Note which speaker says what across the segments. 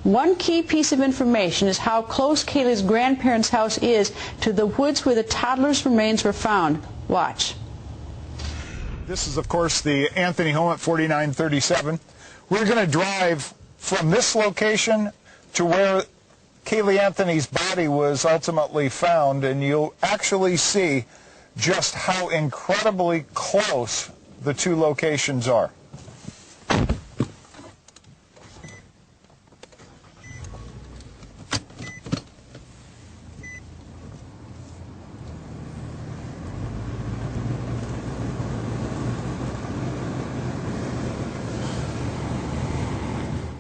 Speaker 1: One key piece of information is how close Caylee's grandparents' house is to the woods where the toddler's remains were found. Watch.
Speaker 2: This is, of course, the Anthony home at 4937. We're going to drive from this location to where Caylee Anthony's body was ultimately found, and you'll actually see just how incredibly close the two locations are.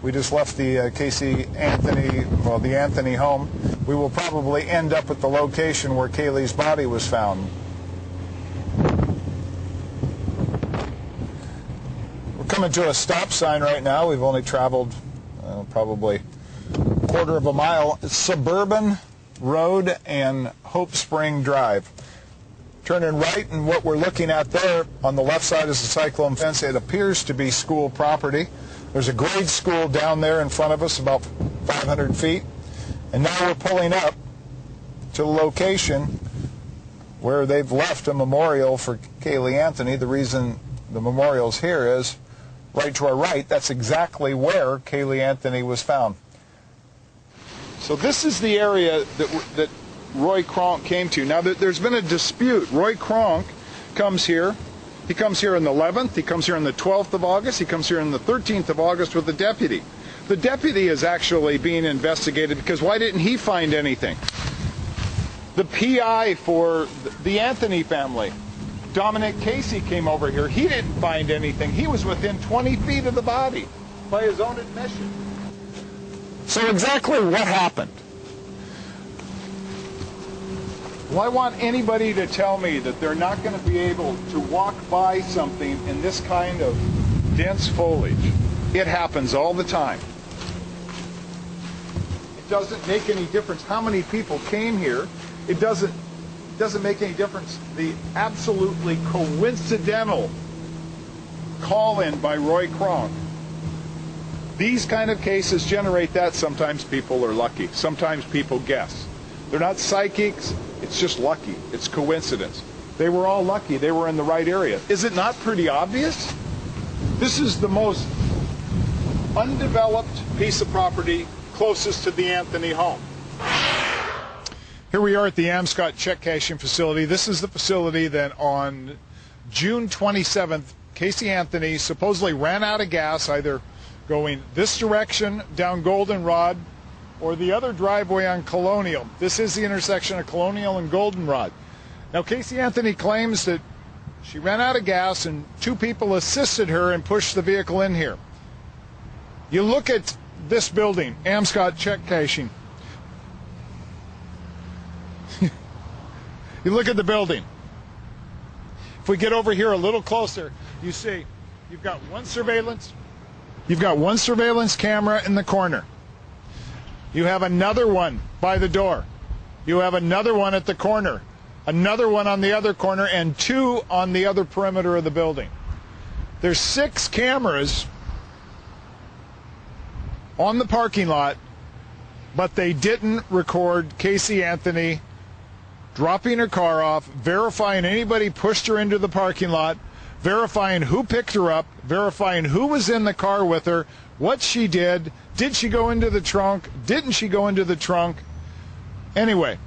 Speaker 2: We just left the the Anthony home. We will probably end up at the location where Caylee's body was found. We're coming to a stop sign right now. We've only traveled probably a quarter of a mile. It's Suburban Road and Hope Spring Drive. Turning right, and what we're looking at there on the left side is the cyclone fence. It appears to be school property. There's a grade school down there in front of us, about 500 feet. And now we're pulling up to the location where they've left a memorial for Caylee Anthony. The reason the memorial's here is right to our right. That's exactly where Caylee Anthony was found. So this is the area that Roy Kronk came to. Now, there's been a dispute. Roy Kronk comes here. He comes here on the 11th, he comes here on the 12th of August, he comes here on the 13th of August with the deputy. The deputy is actually being investigated because why didn't he find anything? The PI for the Anthony family, Dominic Casey, came over here. He didn't find anything. He was within 20 feet of the body by his own admission. So exactly what happened? Well, I want anybody to tell me that they're not going to be able to walk by something in this kind of dense foliage. It happens all the time. It doesn't make any difference how many people came here. It doesn't make any difference. The absolutely coincidental call-in by Roy Kronk. These kind of cases generate that. Sometimes people are lucky. Sometimes people guess. They're not psychics. It's just lucky. It's coincidence. They were all lucky. They were in the right area. Is it not pretty obvious? This is the most undeveloped piece of property closest to the Anthony home. Here we are at the Amscott check cashing facility. This is the facility that on June 27th, Casey Anthony supposedly ran out of gas, either going this direction down Goldenrod or the other driveway on Colonial. This is the intersection of Colonial and Goldenrod. Now, Casey Anthony claims that she ran out of gas and two people assisted her and pushed the vehicle in here. You look at this building, Amscott check cashing. You look at the building. If we get over here a little closer, you see you've got one surveillance camera in the corner. You have another one by the door. You have another one at the corner, another one on the other corner, and two on the other perimeter of the building. There's 6 cameras on the parking lot, but they didn't record Casey Anthony dropping her car off, verifying anybody pushed her into the parking lot, verifying who picked her up, verifying who was in the car with her, what she did she go into the trunk, didn't she go into the trunk? Anyway,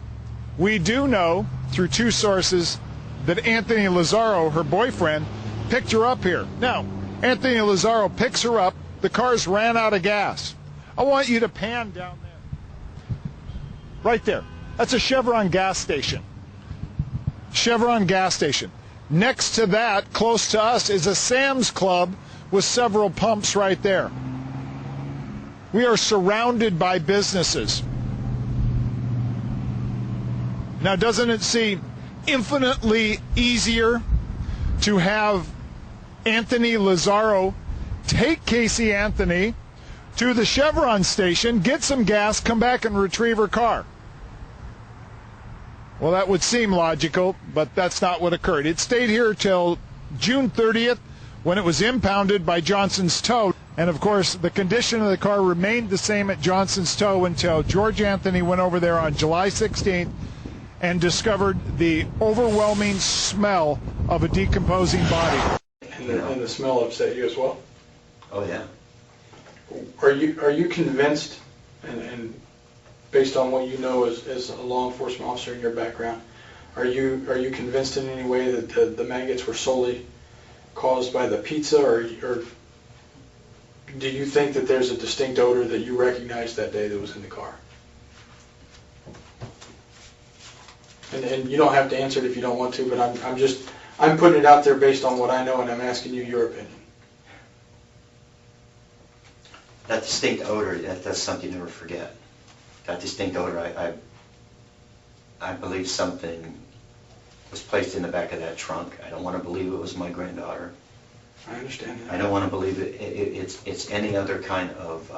Speaker 2: we do know through 2 sources that Anthony Lazaro, her boyfriend, picked her up here. Now, Anthony Lazaro picks her up, the cars ran out of gas. I want you to pan down there. Right there. That's a Chevron gas station. Chevron gas station. Next to that, close to us, is a Sam's Club with several pumps right there. We are surrounded by businesses. Now, doesn't it seem infinitely easier to have Anthony Lazaro take Casey Anthony to the Chevron station, get some gas, come back and retrieve her car? Well, that would seem logical, but that's not what occurred. It stayed here till June 30th when it was impounded by Johnson's Tow. And of course, the condition of the car remained the same at Johnson's Tow until George Anthony went over there on July 16th and discovered the overwhelming smell of a decomposing body.
Speaker 3: And the smell upset you as well?
Speaker 4: Oh yeah.
Speaker 3: Are you convinced, and based on what you know as a law enforcement officer in your background, are you convinced in any way that the maggots were solely caused by the pizza, or do you think that there's a distinct odor that you recognized that day that was in the car? And you don't have to answer it if you don't want to, but I'm putting it out there based on what I know, and I'm asking you your opinion.
Speaker 4: That distinct odor, that's something you never forget. That distinct odor, I believe something was placed in the back of that trunk. I don't want to believe it was my granddaughter.
Speaker 3: I understand that.
Speaker 4: I don't want to believe it's any other kind of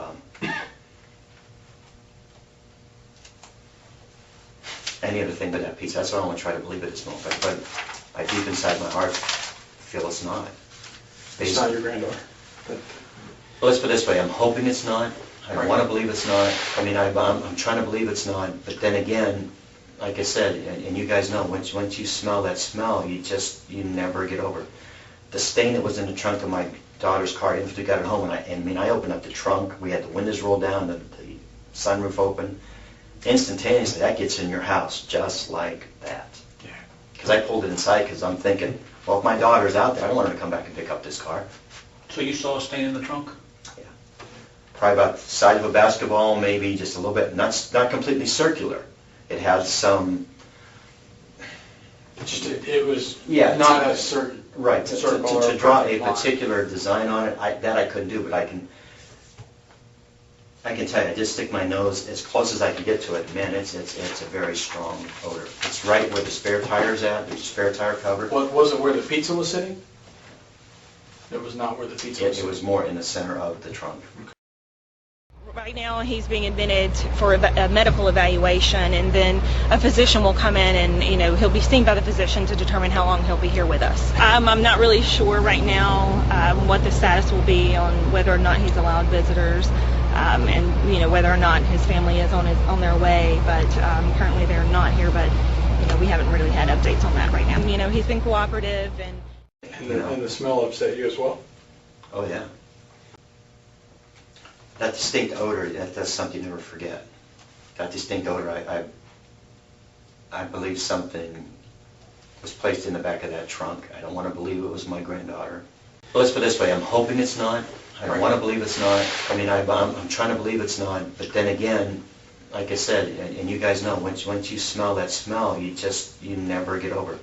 Speaker 4: any other thing but that pizza. That's why I don't want to try to believe it at this moment. But I deep inside my heart feel it's not.
Speaker 3: It's not your granddaughter.
Speaker 4: Well, let's put it this way. I'm hoping it's not. I don't want to believe it's not. I mean, I'm trying to believe it's not. But then again, like I said, and you guys know, once you smell that smell, you never get over it. The stain that was in the trunk of my daughter's car, after we got it home, and I opened up the trunk. We had the windows rolled down, the sunroof open. Instantaneously, that gets in your house just like that.
Speaker 3: Yeah.
Speaker 4: Because I pulled it inside because I'm thinking, well, if my daughter's out there, I don't want her to come back and pick up this car.
Speaker 5: So you saw a stain in the trunk?
Speaker 4: Yeah. Probably about the size of a basketball, maybe just a little bit. Not completely circular. It has some.
Speaker 3: It was
Speaker 4: not
Speaker 3: a certain.
Speaker 4: Right. To draw a particular design on it, I couldn't do, but I can tell you, I just stick my nose as close as I can get to it. Man, it's a very strong odor. It's right where the spare tire's at. There's a spare tire cover.
Speaker 3: Was it where the pizza was sitting? It was not where the pizza was
Speaker 4: It
Speaker 3: sitting.
Speaker 4: was more in the center of the trunk.
Speaker 6: Right now he's being admitted for a medical evaluation, and then a physician will come in and he'll be seen by the physician to determine how long he'll be here with us. I'm not really sure right now what the status will be on whether or not he's allowed visitors, and whether or not his family is on their way, but currently they're not here, but we haven't really had updates on that right now. He's been cooperative,
Speaker 3: and the smell upset you as well?
Speaker 4: Oh yeah. That distinct odor, that's something you never forget. That distinct odor, I believe something was placed in the back of that trunk. I don't want to believe it was my granddaughter. Well, let's put it this way. I'm hoping it's not. I don't want to believe it's not. I mean, I'm trying to believe it's not. But then again, like I said, and you guys know, once you smell that smell, you never get over it.